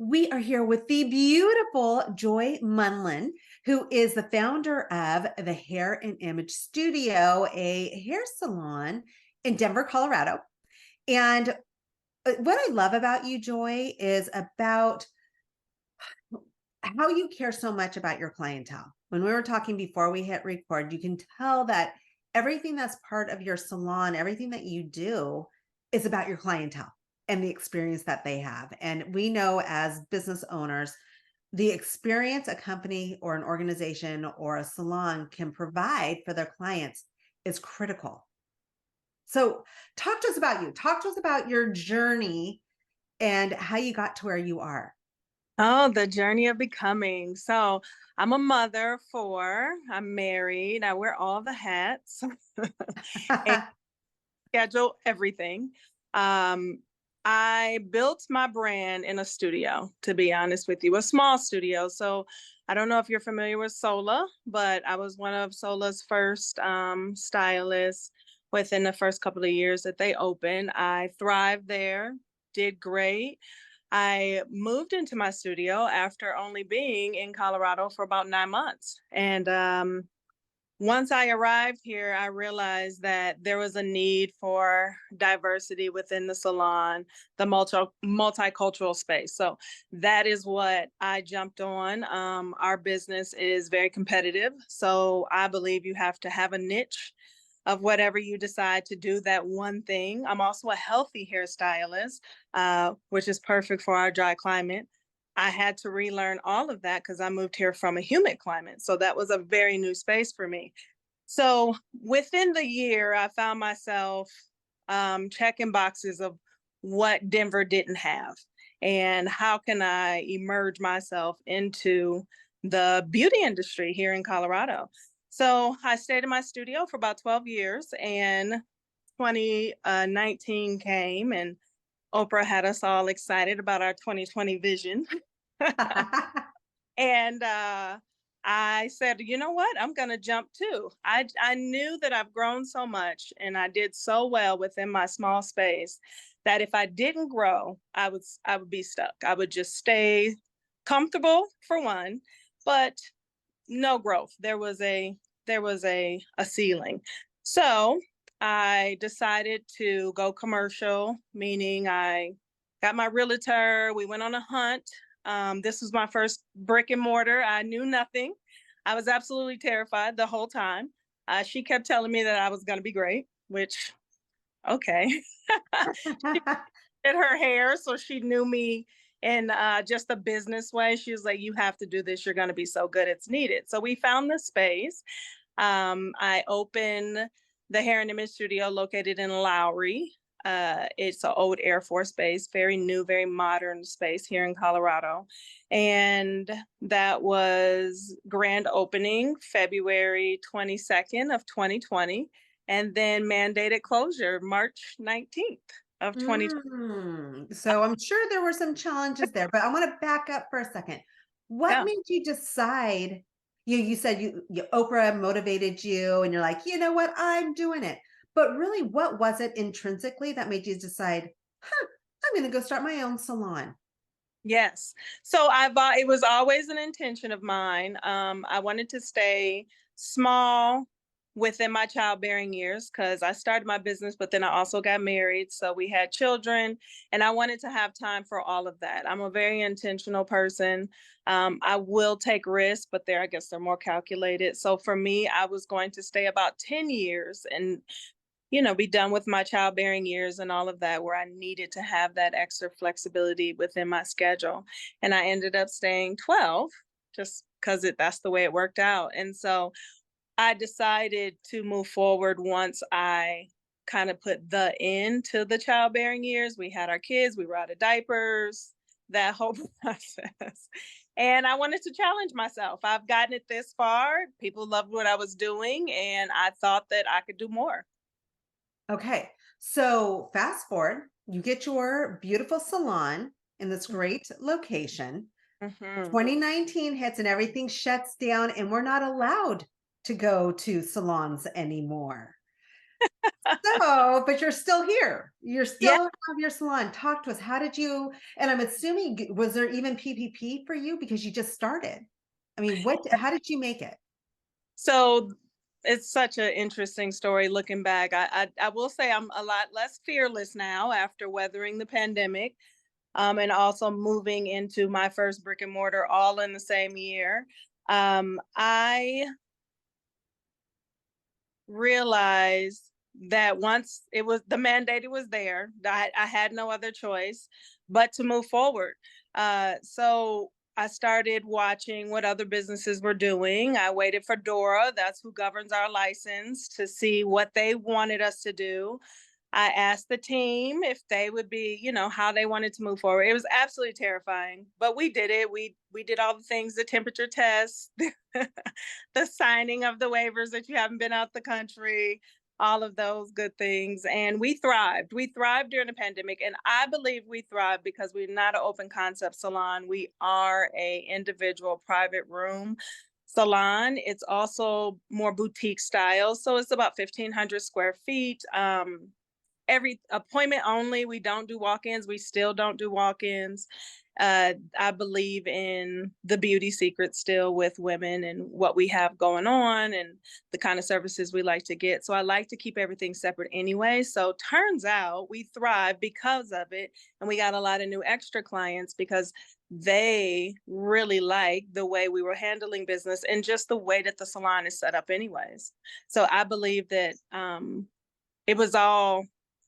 We are here with the beautiful Joy Munlin, who is the founder of the Hair and Image Studio, a hair salon in Denver, Colorado. And what I love about you, Joy, is about how you care so much about your clientele. When we were talking before we hit record, you can tell that everything that's part of your salon, everything that you do is about your clientele and the experience that they have. And we know as business owners, the experience a company or an organization or a salon can provide for their clients is critical. So, talk to us about you. Talk to us about your journey and how you got to where you are. Oh, the journey of becoming. So I'm a mother of four. I'm married. I wear all the hats and schedule everything. Um, I built my brand in a studio, to be honest with you, a small studio. So I don't know if you're familiar with Sola, but I was one of Sola's first stylists within the first couple of years that they opened. I thrived there, did great. I moved into my studio after only being in Colorado for about 9 months. And once I arrived here, I realized that there was a need for diversity within the salon, the multicultural space. So that is what I jumped on. Our business is very competitive. So I believe you have to have a niche of whatever you decide to do, that one thing. I'm also a healthy hairstylist, which is perfect for our dry climate. I had to relearn all of that because I moved here from a humid climate. So that was a very new space for me. So within the year, I found myself checking boxes of what Denver didn't have and how can I emerge myself into the beauty industry here in Colorado. So I stayed in my studio for about 12 years, and 2019 came and Oprah had us all excited about our 2020 vision. And I said, you know what? I'm going to jump too. I knew that I've grown so much and I did so well within my small space that if I didn't grow, I would be stuck. I would just stay comfortable for one, but no growth. There was a ceiling. So I decided to go commercial, meaning I got my realtor. We went on a hunt. This was my first brick and mortar. I knew nothing. I was absolutely terrified the whole time. She kept telling me that I was going to be great, which, okay. She did her hair, so she knew me in just a business way. She was like, "You have to do this. You're going to be so good. It's needed." So we found the space. I opened the Hair and Image Studio located in Lowry. It's an old Air Force base, very new, very modern space here in Colorado. And that was grand opening February 22nd of 2020, and then mandated closure March 19th of 2020. So I'm sure there were some challenges there, but I want to back up for a second. What Yeah. made you decide? You said Oprah motivated you, and you're like, you know what, I'm doing it. But really, what was it intrinsically that made you decide, huh, I'm going to go start my own salon? Yes. So it was always an intention of mine. I wanted to stay small within my childbearing years because I started my business, but then I also got married. So we had children, and I wanted to have time for all of that. I'm a very intentional person. I will take risks, but I guess they're more calculated. So for me, I was going to stay about 10 years and be done with my childbearing years and all of that, where I needed to have that extra flexibility within my schedule. And I ended up staying 12 just because that's the way it worked out. And so I decided to move forward once I kind of put the end to the childbearing years. We had our kids, we were out of diapers, that whole process. And I wanted to challenge myself. I've gotten it this far. People loved what I was doing, and I thought that I could do more. Okay. So fast forward, you get your beautiful salon in this great location. Mhm. 2019 hits and everything shuts down, and we're not allowed to go to salons anymore. So, but you're still here. You're Yeah. still have your salon. Talk to us. How did you, and I'm assuming, was there even PPP for you because you just started? I mean, how did you make it? So it's such an interesting story looking back. I will say I'm a lot less fearless now after weathering the pandemic, and also moving into my first brick and mortar all in the same year. I realized that once it was the mandate, it was there. I had no other choice but to move forward. So I started watching what other businesses were doing. I waited for Dora, that's who governs our license, to see what they wanted us to do. I asked the team if they would be, how they wanted to move forward. It was absolutely terrifying, but we did it. We did all the things, the temperature test, the signing of the waivers that you haven't been out the country, all of those good things. And we thrived. We thrived during the pandemic. And I believe we thrived because we're not an open concept salon. We are a individual private room salon. It's also more boutique style. So it's about 1,500 square feet. Every appointment only. We don't do walk-ins. We still don't do walk-ins. I believe in the beauty secret still with women and what we have going on and the kind of services we like to get. So I like to keep everything separate anyway. So turns out we thrive because of it. And we got a lot of new extra clients because they really like the way we were handling business and just the way that the salon is set up anyways. So I believe that it was all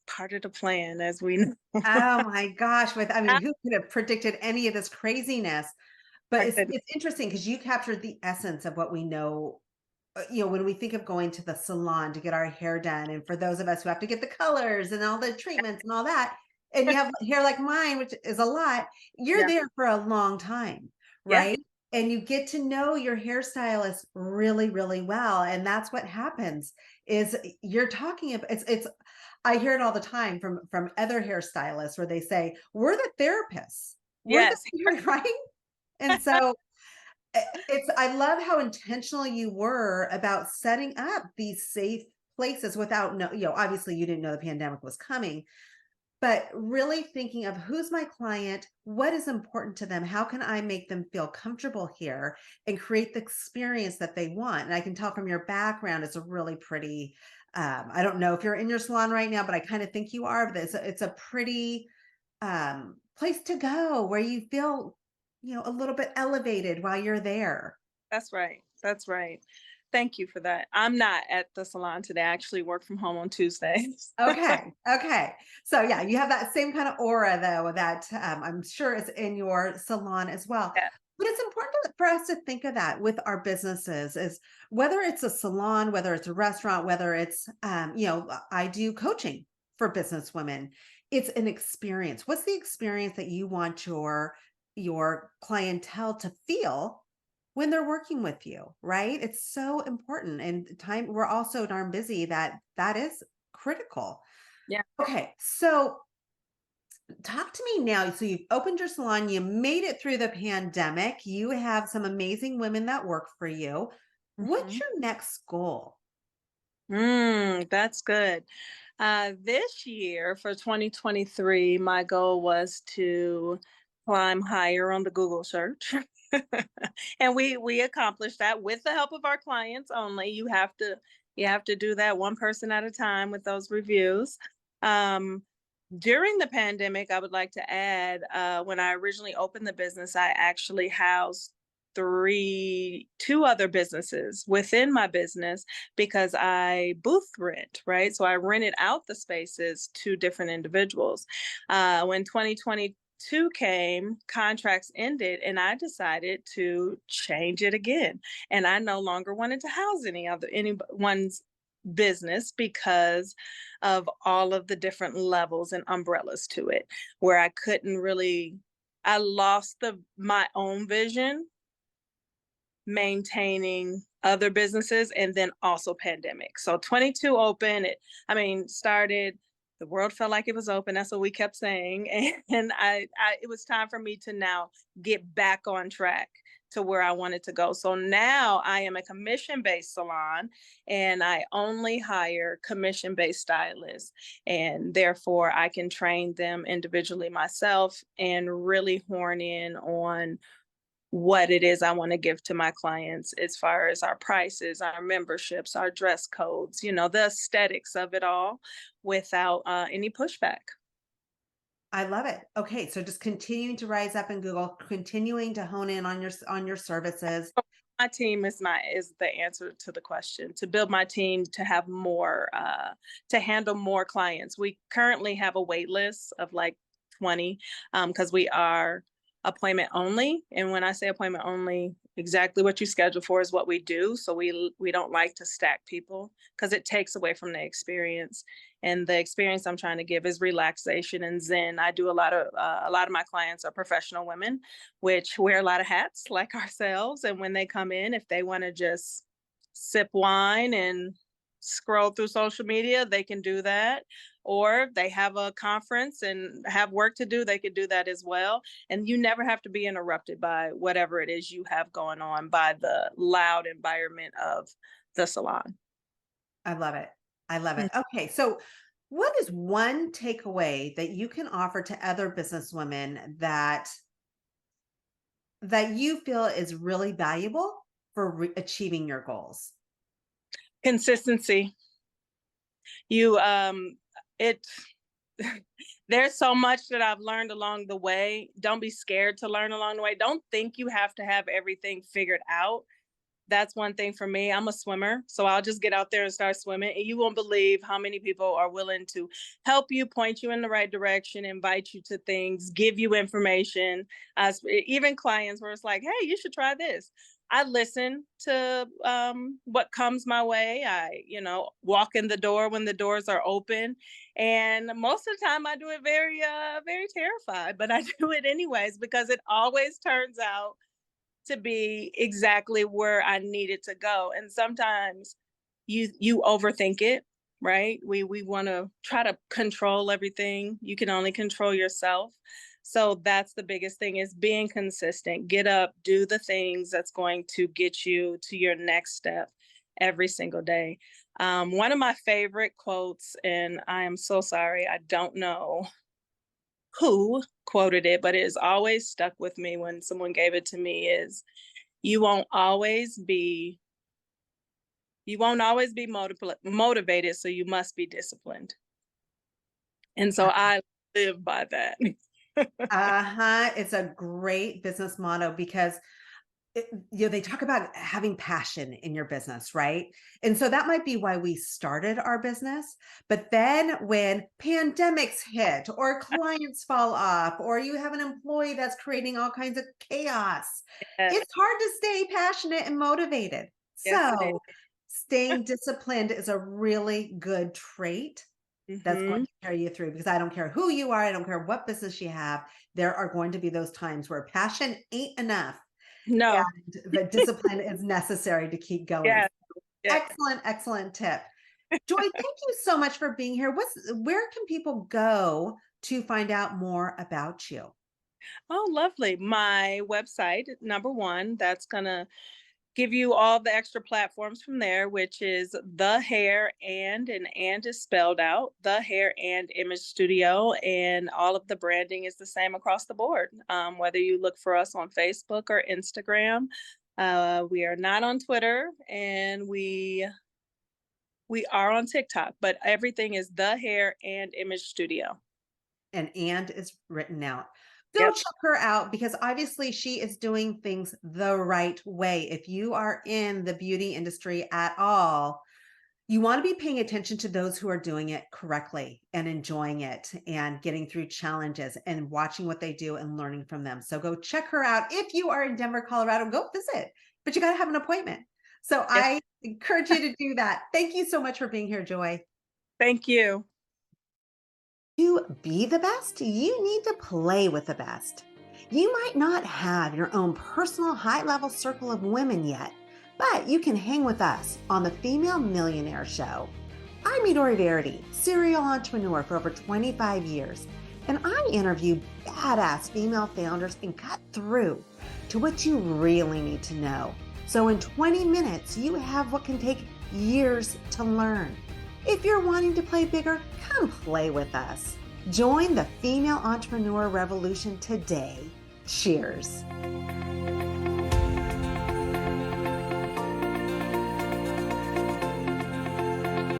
part of the plan, as we know. Oh my gosh, I mean, who could have predicted any of this craziness? But My goodness. it's interesting because you captured the essence of what we know, when we think of going to the salon to get our hair done, and for those of us who have to get the colors and all the treatments and all that, and you have hair like mine, which is a lot, you're Yeah. there for a long time, Yeah. right? And you get to know your hairstylist really, really well. And that's what happens is you're talking about it's I hear it all the time from other hairstylists where they say, we're the therapists. We're Yes. the right. And so it's I love how intentional you were about setting up these safe places without obviously you didn't know the pandemic was coming, but really thinking of who's my client, what is important to them, how can I make them feel comfortable here and create the experience that they want. And I can tell from your background, it's a really pretty, I don't know if you're in your salon right now, but I kind of think you are, but it's a pretty place to go where you feel, a little bit elevated while you're there. That's right. That's right. Thank you for that. I'm not at the salon today. I actually work from home on Tuesdays. Okay. Okay. So yeah, you have that same kind of aura though that I'm sure is in your salon as well. Yeah. But it's important for us to think of that with our businesses is whether it's a salon, whether it's a restaurant, whether it's, I do coaching for business women. It's an experience. What's the experience that you want your clientele to feel when they're working with you, right? It's so important. And time we're all so darn busy that is critical. Yeah. Okay, so talk to me now. So you've opened your salon, you made it through the pandemic, you have some amazing women that work for you. What's Mhm. your next goal? That's good. This year for 2023, my goal was to climb higher on the Google search. And we accomplished that with the help of our clients only. You have to do that one person at a time with those reviews. Um, During the pandemic, I would like to add, when I originally opened the business, I actually housed two other businesses within my business because I booth rent, right? So I rented out the spaces to different individuals. When 2022 came, contracts ended, and I decided to change it again. And I no longer wanted to house anyone's business because of all of the different levels and umbrellas to it, where I lost my own vision maintaining other businesses and then also pandemic. So 22 open, started The world felt like it was open. That's what we kept saying. And it was time for me to now get back on track to where I wanted to go. So now I am a commission-based salon, and I only hire commission-based stylists. And therefore I can train them individually myself and really horn in on what it is I want to give to my clients as far as our prices, our memberships, our dress codes, the aesthetics of it all without any pushback. I love it. Okay, so just continuing to rise up in Google, continuing to hone in on your services. My team is the answer to the question. To build my team to have more to handle more clients. We currently have a wait list of like 20 because we are appointment only. And when I say appointment only, exactly what you schedule for is what we do. So we don't like to stack people because it takes away from the experience. And the experience I'm trying to give is relaxation and zen. I do a lot of my clients are professional women, which wear a lot of hats like ourselves. And when they come in, if they want to just sip wine and scroll through social media, they can do that. Or they have a conference and have work to do, they could do that as well. And you never have to be interrupted by whatever it is you have going on by the loud environment of the salon. I love it. I love it. Okay, so what is one takeaway that you can offer to other businesswomen that you feel is really valuable for achieving your goals? Consistency. You it there's so much that I've learned along the way. Don't be scared to learn along the way. Don't think you have to have everything figured out. That's one thing for me. I'm a swimmer, so I'll just get out there and start swimming. And you won't believe how many people are willing to help you, point you in the right direction, invite you to things, give you information. Even clients where it's like, hey, you should try this. I listen to what comes my way. I, walk in the door when the doors are open. And most of the time I do it very terrified, but I do it anyways because it always turns out to be exactly where I needed to go. And sometimes you overthink it, right? We want to try to control everything. You can only control yourself. So that's the biggest thing is being consistent. Get up, do the things that's going to get you to your next step every single day. One of my favorite quotes, and I am so sorry, I don't know who quoted it, but it has always stuck with me when someone gave it to me is you won't always be motivated, so you must be disciplined. And so I live by that. Uh-huh. It's a great business motto because they talk about having passion in your business, right? And so that might be why we started our business. But then when pandemics hit or clients fall off or you have an employee that's creating all kinds of chaos, Yes, it's hard to stay passionate and motivated. yes it So staying disciplined is a really good trait is. that's going to carry you through because I don't care who you are. I don't care what business you have. There are going to be those times where passion ain't enough No. and the discipline is necessary to keep going. Yes. Yes. Excellent, excellent tip. Joy, thank you so much for being here. Where can people go to find out more about you? Oh, lovely. My website, number one, that's gonna give you all the extra platforms from there, which is the hair and is spelled out, the hair and image studio. And all of the branding is the same across the board. Whether you look for us on Facebook or Instagram, we are not on Twitter and we are on TikTok, but everything is the hair and image studio. And is written out. Go Yep. check her out because obviously she is doing things the right way. If you are in the beauty industry at all, you want to be paying attention to those who are doing it correctly and enjoying it and getting through challenges and watching what they do and learning from them. So go check her out. If you are in Denver, Colorado, go visit, but you got to have an appointment. So Yes. I encourage you to do that. Thank you so much for being here, Joy. Thank you. To be the best, you need to play with the best. You might not have your own personal high level circle of women yet, but you can hang with us on the Female Millionaire Show. I'm Midori Verity, serial entrepreneur for over 25 years, and I interview badass female founders and cut through to what you really need to know. So in 20 minutes, you have what can take years to learn. If you're wanting to play bigger, come play with us. Join the female entrepreneur revolution today. Cheers.